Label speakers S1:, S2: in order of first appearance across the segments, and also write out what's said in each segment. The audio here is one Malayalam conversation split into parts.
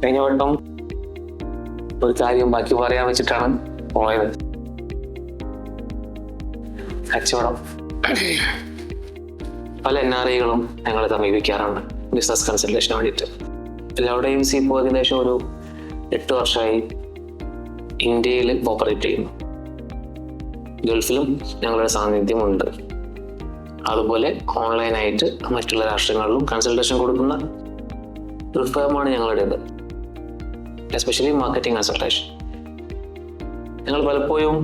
S1: കഴിഞ്ഞ വട്ടം ഒരു കാര്യം ബാക്കി പറയാൻ വെച്ചിട്ടാണ് പോയത്. കച്ചവടം. പല NRIകളും ഞങ്ങളെ സമീപിക്കാറുണ്ട് ബിസിനസ് കൺസൾട്ടേഷന് വേണ്ടിയിട്ട്. എല്ലാവരുടെയും ഇപ്പോൾ ഏകദേശം ഒരു 8 വർഷമായി ഇന്ത്യയിൽ ഓപ്പറേറ്റ് ചെയ്യുന്നു. ഗൾഫിലും ഞങ്ങളുടെ സാന്നിധ്യമുണ്ട്. അതുപോലെ ഓൺലൈനായിട്ട് മറ്റുള്ള രാഷ്ട്രങ്ങളിലും കൺസൾട്ടേഷൻ കൊടുക്കുന്ന ഒരു ഫേമാണ് ഞങ്ങളുടേത്, എസ്പെഷ്യലി മാർക്കറ്റിംഗ് കൺസൾട്ടേഷൻ. ഞങ്ങൾ പലപ്പോഴും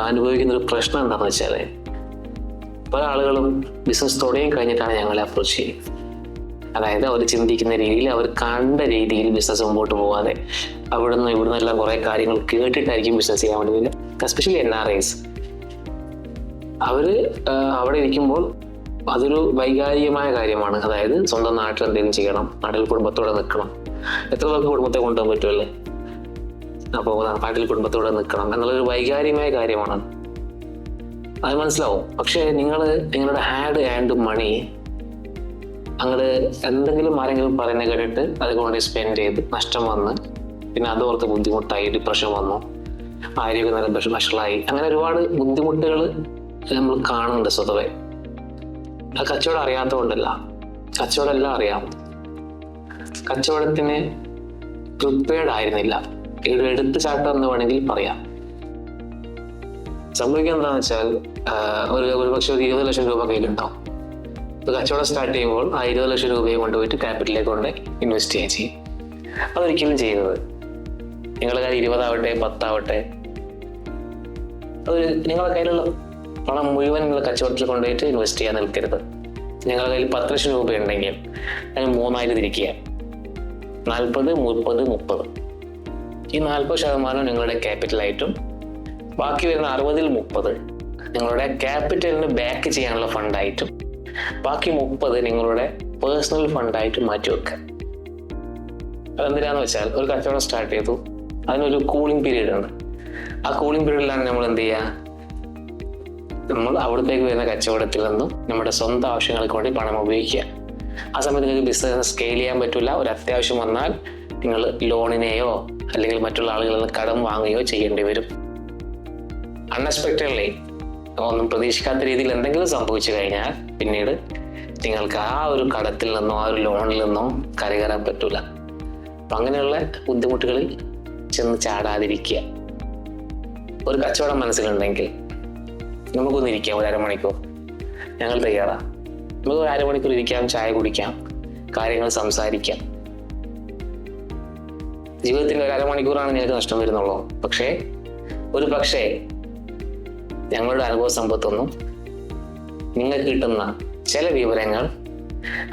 S1: അനുഭവിക്കുന്നൊരു പ്രശ്നം എന്താണെന്ന് വെച്ചാൽ, പല ആളുകളും ബിസിനസ് തുടങ്ങി കഴിഞ്ഞിട്ടാണ് ഞങ്ങളെ അപ്രോച്ച് ചെയ്യുന്നത്. അതായത് അവർ ചിന്തിക്കുന്ന രീതിയിൽ, അവർ കണ്ട രീതിയിൽ ബിസിനസ് മുമ്പോട്ട് പോകാതെ അവിടുന്ന് എല്ലാം കുറേ കാര്യങ്ങൾ കേട്ടിട്ടായിരിക്കും ബിസിനസ് ചെയ്യാൻ വേണ്ടി വരിക. Especially NRIs. അവർ അവിടെ ഇരിക്കുമ്പോൾ അതൊരു വൈകാരികമായ കാര്യമാണ്. അതായത് സ്വന്തം നാട്ടിൽ എന്തെങ്കിലും ചെയ്യണം, നാട്ടിൽ കുടുംബത്തോടെ നിൽക്കണം. എത്ര പേർക്ക് കുടുംബത്തെ കൊണ്ടുപോകാൻ പറ്റുമല്ലേ? അപ്പോൾ നാട്ടിൽ കുടുംബത്തോടെ നിൽക്കണം എന്നുള്ളൊരു വൈകാരികമായ കാര്യമാണ്. അത് മനസ്സിലാവും. പക്ഷേ നിങ്ങളുടെ ഹാഡ് ആൻഡ് മണി അങ്ങോട്ട് എന്തെങ്കിലും ആരെങ്കിലും പറയുന്നത് കേട്ടിട്ട് അതുകൊണ്ട് സ്പെൻഡ് ചെയ്ത് നഷ്ടം വന്ന് പിന്നെ അതോർത്ത് ബുദ്ധിമുട്ടായി, ഡിപ്രഷൻ വന്നു, ആരോഗ്യം നല്ല വഷളായി, അങ്ങനെ ഒരുപാട് ബുദ്ധിമുട്ടുകൾ നമ്മൾ കാണുന്നുണ്ട് സ്വതവേ. ആ കച്ചവടം അറിയാത്തതുകൊണ്ടല്ല, കച്ചവടം എല്ലാം അറിയാം. കച്ചവടത്തിന് പ്രിപ്പയർഡ് ആയിരുന്നില്ല. എടുത്തു ചാട്ടം എന്ന് വേണമെങ്കിൽ പറയാം. സംഭവിക്കുക എന്താണെന്ന് വെച്ചാൽ, ഒരു പക്ഷേ ഒരു 20 ലക്ഷം രൂപ കയ്യിലുണ്ടാവും. കച്ചവടം സ്റ്റാർട്ട് ചെയ്യുമ്പോൾ ആ 20 ലക്ഷം രൂപയെ കൊണ്ടുപോയിട്ട് ക്യാപിറ്റലിലേക്ക് കൊണ്ട് ഇൻവെസ്റ്റ് ചെയ്യുക ചെയ്യും. അതൊരിക്കലും ചെയ്യുന്നത് നിങ്ങളുടെ കയ്യിൽ 20 ആവട്ടെ 10 ആവട്ടെ, അത് നിങ്ങളുടെ കയ്യിലുള്ള പണം മുഴുവൻ നിങ്ങൾ കച്ചവടത്തിൽ കൊണ്ടുപോയിട്ട് ഇൻവെസ്റ്റ് ചെയ്യാൻ നിൽക്കരുത്. നിങ്ങളുടെ കയ്യിൽ 10 ലക്ഷം രൂപ ഉണ്ടെങ്കിൽ അതിന് 3 തിരിക്കുക. 40, 30, 30. ഈ 40% നിങ്ങളുടെ ക്യാപിറ്റലായിട്ടും ബാക്കി വരുന്ന 60-ൽ 30 നിങ്ങളുടെ ക്യാപിറ്റലിന് ബാക്ക് ചെയ്യാനുള്ള ഫണ്ടായിട്ടും ബാക്കി 30 നിങ്ങളുടെ പേഴ്സണൽ ഫണ്ടായിട്ട് മാറ്റിവെക്കുക. അതെന്തിനാന്ന് വെച്ചാൽ, ഒരു കച്ചവടം സ്റ്റാർട്ട് ചെയ്തു, അതിനൊരു കൂളിംഗ് പീരീഡ് ഉണ്ട്. ആ കൂളിംഗ് പീരീഡിലാണ് നമ്മൾ എന്ത് ചെയ്യുക? നമ്മൾ അവിടത്തേക്ക് വരുന്ന കച്ചവടത്തിൽ നിന്നും നമ്മുടെ സ്വന്തം ആവശ്യങ്ങൾക്ക് വേണ്ടി പണം ഉപയോഗിക്കുക. ആ സമയത്ത് നിങ്ങൾക്ക് ബിസിനസ് സ്കെയിൽ ചെയ്യാൻ പറ്റില്ല. ഒരു അത്യാവശ്യം വന്നാൽ നിങ്ങൾ ലോണിനെയോ അല്ലെങ്കിൽ മറ്റുള്ള ആളുകളിൽ നിന്ന് കടം വാങ്ങുകയോ ചെയ്യേണ്ടി വരും. അൺഎക്സ്പെക്റ്റഡ്ലി ഒന്നും പ്രതീക്ഷിക്കാത്ത രീതിയിൽ എന്തെങ്കിലും സംഭവിച്ചു കഴിഞ്ഞാൽ പിന്നീട് നിങ്ങൾക്ക് ആ ഒരു കടത്തിൽ നിന്നോ ആ ഒരു ലോണിൽ നിന്നോ കരകയറാൻ പറ്റൂല. അപ്പം അങ്ങനെയുള്ള ബുദ്ധിമുട്ടുകളിൽ ചെന്ന് ചാടാതിരിക്കുക. ഒരു കച്ചവടം മനസ്സിലുണ്ടെങ്കിൽ നമുക്കൊന്നിരിക്കാം, ഒരു അരമണിക്കൂർ. ഞങ്ങൾ തയ്യാറാണ്. നമുക്ക് ഒരു അരമണിക്കൂർ ഇരിക്കാം, ചായ കുടിക്കാം, കാര്യങ്ങൾ സംസാരിക്കാം. ജീവിതത്തിൽ ഒരു അരമണിക്കൂറാണ് നിങ്ങൾക്ക് നഷ്ടം വരുന്നുള്ളൂ. പക്ഷേ ഞങ്ങളുടെ അനുഭവ സമ്പത്തൊന്നും നിങ്ങൾക്ക് കിട്ടുന്ന ചില വിവരങ്ങൾ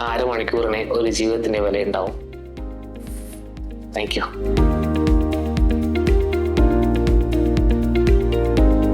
S1: ആ അരമണിക്കൂറിന് ഒരു ജീവിതത്തിന്റെ വിലയുണ്ടാവും. Thank you.